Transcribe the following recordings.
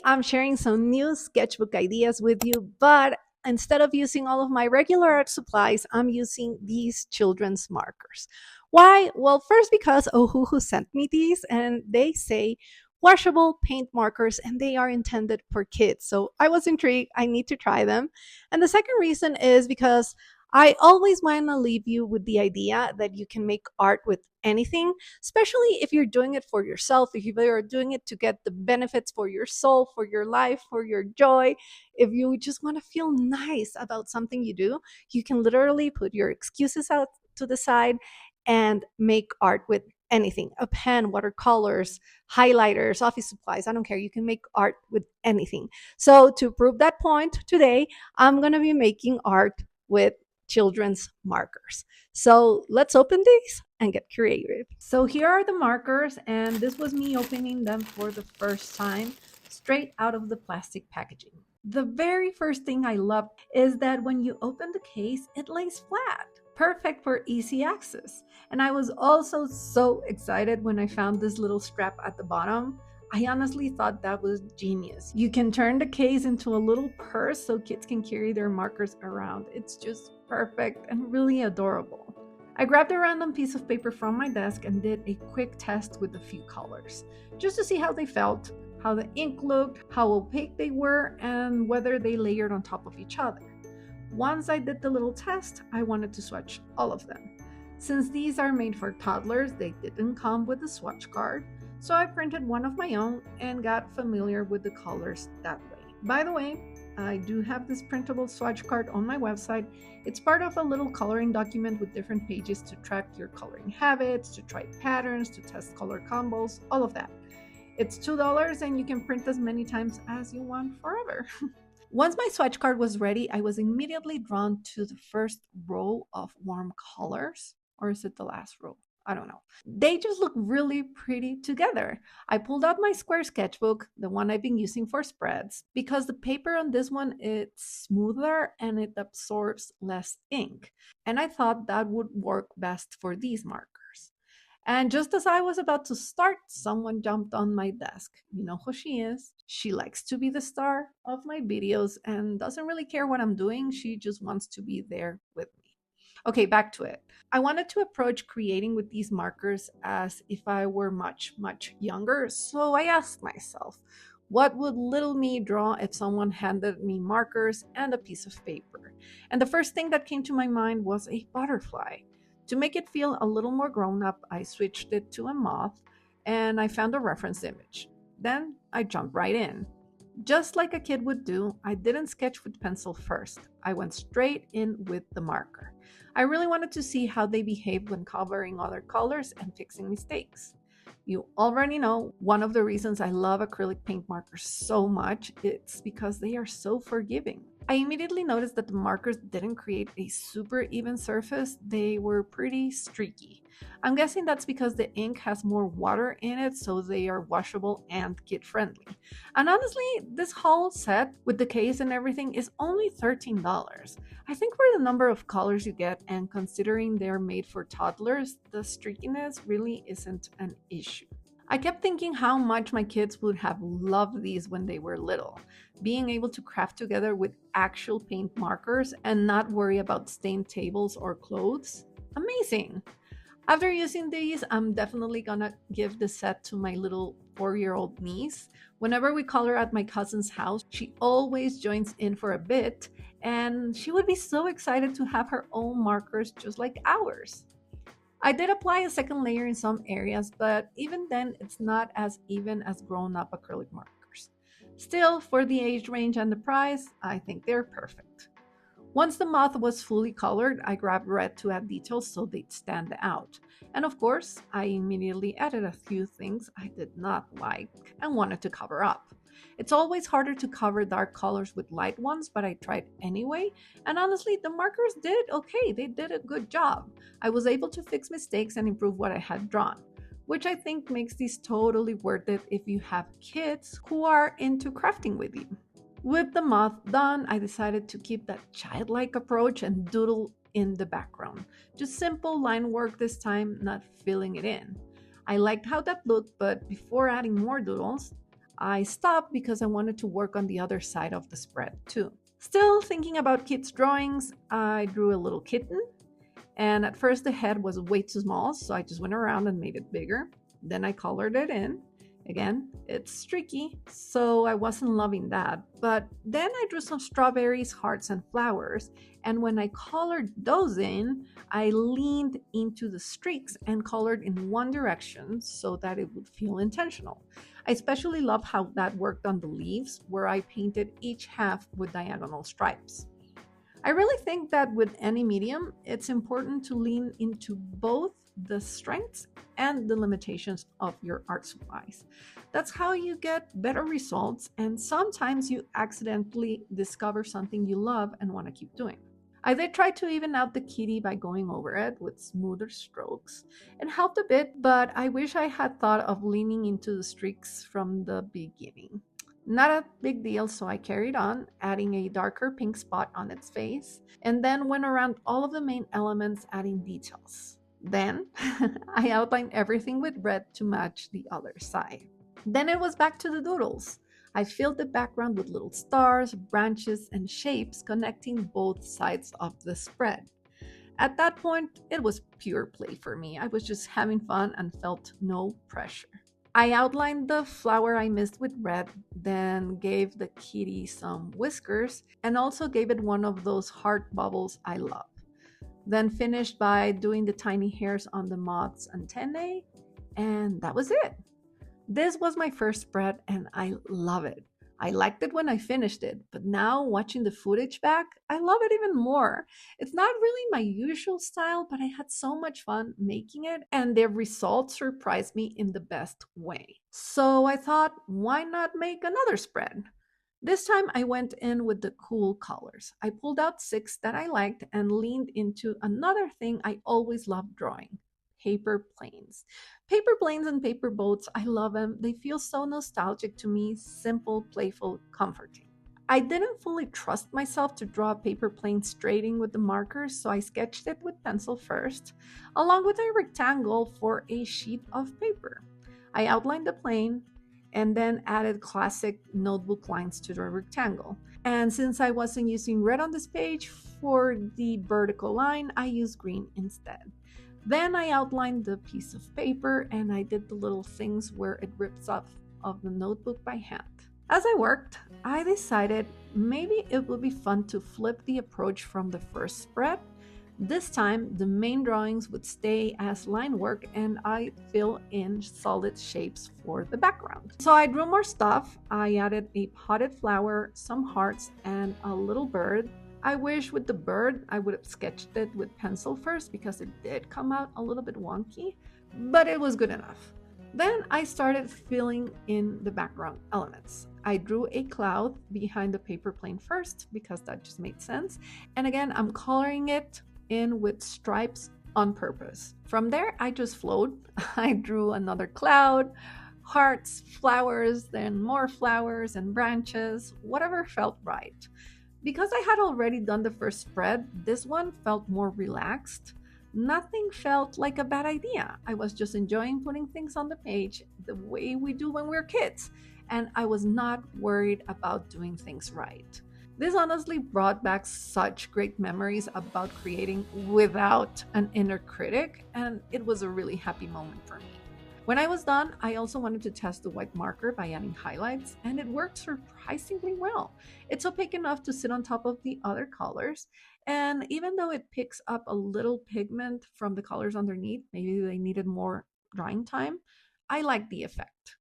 I'm sharing some new sketchbook ideas with you, but instead of using all of my regular art supplies, I'm using these children's markers. Why? Well, first because Ohuhu sent me these and they say washable paint markers and they are intended for kids. So I was intrigued. I need to try them. And the second reason is because I always want to leave you with the idea that you can make art with anything, especially if you're doing it for yourself, if you're doing it to get the benefits for your soul, for your life, for your joy. If you just want to feel nice about something you do, you can literally put your excuses out to the side and make art with anything: a pen, watercolors, highlighters, office supplies. I don't care. You can make art with anything. So, to prove that point, today I'm going to be making art with children's markers. So let's open these and get creative. So here are the markers, and this was me opening them for the first time, straight out of the plastic packaging. The very first thing I love is that when you open the case, it lays flat, perfect for easy access. And I was also so excited when I found this little strap at the bottom. I honestly thought that was genius. You can turn the case into a little purse so kids can carry their markers around. It's just perfect and really adorable. I grabbed a random piece of paper from my desk and did a quick test with a few colors, just to see how they felt, how the ink looked, how opaque they were, and whether they layered on top of each other. Once I did the little test, I wanted to swatch all of them. Since these are made for toddlers, they didn't come with a swatch card, so I printed one of my own and got familiar with the colors that way. By the way, I do have this printable swatch card on my website. It's part of a little coloring document with different pages to track your coloring habits, to try patterns, to test color combos, all of that. It's $2 and you can print as many times as you want forever. Once my swatch card was ready, I was immediately drawn to the first row of warm colors. Or is it the last row? I don't know. They just look really pretty together. I pulled out my square sketchbook, the one I've been using for spreads, because the paper on this one it's smoother and it absorbs less ink. And I thought that would work best for these markers. And just as I was about to start, someone jumped on my desk. You know who she is. She likes to be the star of my videos and doesn't really care what I'm doing. She just wants to be there with me. Okay, back to it. I wanted to approach creating with these markers as if I were much, much younger. So I asked myself, what would little me draw if someone handed me markers and a piece of paper? And the first thing that came to my mind was a butterfly. To make it feel a little more grown up, I switched it to a moth and I found a reference image. Then I jumped right in. Just like a kid would do, I didn't sketch with pencil first. I went straight in with the marker. I really wanted to see how they behave when covering other colors and fixing mistakes. You already know one of the reasons I love acrylic paint markers so much, it's because they are so forgiving. I immediately noticed that the markers didn't create a super even surface, they were pretty streaky. I'm guessing that's because the ink has more water in it, so they are washable and kid friendly. And honestly, this whole set with the case and everything is only $13. I think for the number of colors you get and considering they're made for toddlers, the streakiness really isn't an issue. I kept thinking how much my kids would have loved these when they were little. Being able to craft together with actual paint markers and not worry about stained tables or clothes. Amazing! After using these, I'm definitely gonna give the set to my little 4-year-old niece. Whenever we color at my cousin's house, she always joins in for a bit, and she would be so excited to have her own markers just like ours. I did apply a second layer in some areas, but even then, it's not as even as grown up acrylic markers. Still, for the age range and the price, I think they're perfect. Once the moth was fully colored, I grabbed red to add details so they'd stand out. And of course, I immediately added a few things I did not like and wanted to cover up. It's always harder to cover dark colors with light ones, but I tried anyway, and honestly, the markers did okay. They did a good job. I was able to fix mistakes and improve what I had drawn, which I think makes these totally worth it if you have kids who are into crafting with you. With the moth done, I decided to keep that childlike approach and doodle in the background. Just simple line work this time, not filling it in. I liked how that looked, but before adding more doodles, I stopped because I wanted to work on the other side of the spread too. Still thinking about kids' drawings, I drew a little kitten, and at first the head was way too small, so I just went around and made it bigger. Then I colored it in. Again, it's streaky, so I wasn't loving that. But then I drew some strawberries, hearts, and flowers. And when I colored those in, I leaned into the streaks and colored in one direction so that it would feel intentional. I especially love how that worked on the leaves, where I painted each half with diagonal stripes. I really think that with any medium, it's important to lean into both the strengths and the limitations of your art supplies. That's how you get better results, and sometimes you accidentally discover something you love and want to keep doing. I did try to even out the kitty by going over it with smoother strokes. It helped a bit, but I wish I had thought of leaning into the streaks from the beginning. Not a big deal, so I carried on, adding a darker pink spot on its face, and then went around all of the main elements, adding details. Then I outlined everything with red to match the other side. Then it was back to the doodles. I filled the background with little stars, branches, and shapes connecting both sides of the spread. At that point, it was pure play for me. I was just having fun and felt no pressure. I outlined the flower I missed with red, then gave the kitty some whiskers, and also gave it one of those heart bubbles I love. Then finished by doing the tiny hairs on the moth's antennae, and that was it. This was my first spread, and I love it. I liked it when I finished it, but now watching the footage back, I love it even more. It's not really my usual style, but I had so much fun making it, and the results surprised me in the best way. So I thought, why not make another spread? This time I went in with the cool colors. I pulled out 6 that I liked and leaned into another thing I always loved drawing: paper planes. Paper planes and paper boats, I love them. They feel so nostalgic to me, simple, playful, comforting. I didn't fully trust myself to draw a paper plane straight in with the markers, so I sketched it with pencil first, along with a rectangle for a sheet of paper. I outlined the plane and then added classic notebook lines to the rectangle. And since I wasn't using red on this page for the vertical line, I used green instead. Then I outlined the piece of paper and I did the little things where it rips off of the notebook by hand. As I worked, I decided maybe it would be fun to flip the approach from the first spread. This time, the main drawings would stay as line work and I'd fill in solid shapes for the background. So I drew more stuff. I added a potted flower, some hearts, and a little bird. I wish with the bird I would have sketched it with pencil first because it did come out a little bit wonky, but it was good enough. Then I started filling in the background elements. I drew a cloud behind the paper plane first because that just made sense. And again, I'm coloring it in with stripes on purpose. From there, I just flowed. I drew another cloud, hearts, flowers, then more flowers and branches, whatever felt right. Because I had already done the first spread, this one felt more relaxed. Nothing felt like a bad idea. I was just enjoying putting things on the page the way we do when we're kids, and I was not worried about doing things right. This honestly brought back such great memories about creating without an inner critic, and it was a really happy moment for me. When I was done, I also wanted to test the white marker by adding highlights, and it worked surprisingly well. It's opaque enough to sit on top of the other colors, and even though it picks up a little pigment from the colors underneath, maybe they needed more drying time, I like the effect.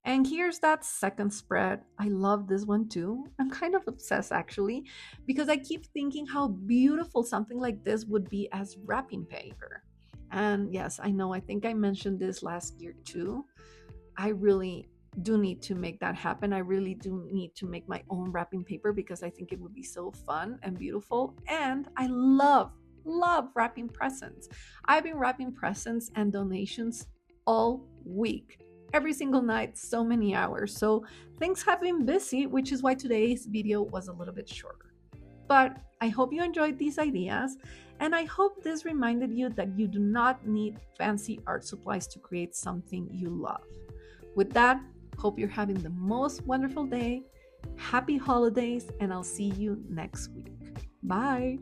And here's that second spread. I love this one too. I'm kind of obsessed actually, because I keep thinking how beautiful something like this would be as wrapping paper. And yes, I know, I think I mentioned this last year too. I really do need to make that happen. I really do need to make my own wrapping paper because I think it would be so fun and beautiful. And I love wrapping presents. I've been wrapping presents and donations all week, every single night, so many hours. So things have been busy, which is why today's video was a little bit shorter. But I hope you enjoyed these ideas, and I hope this reminded you that you do not need fancy art supplies to create something you love. With that, Hope you're having the most wonderful day. Happy holidays, and I'll see you next week. Bye.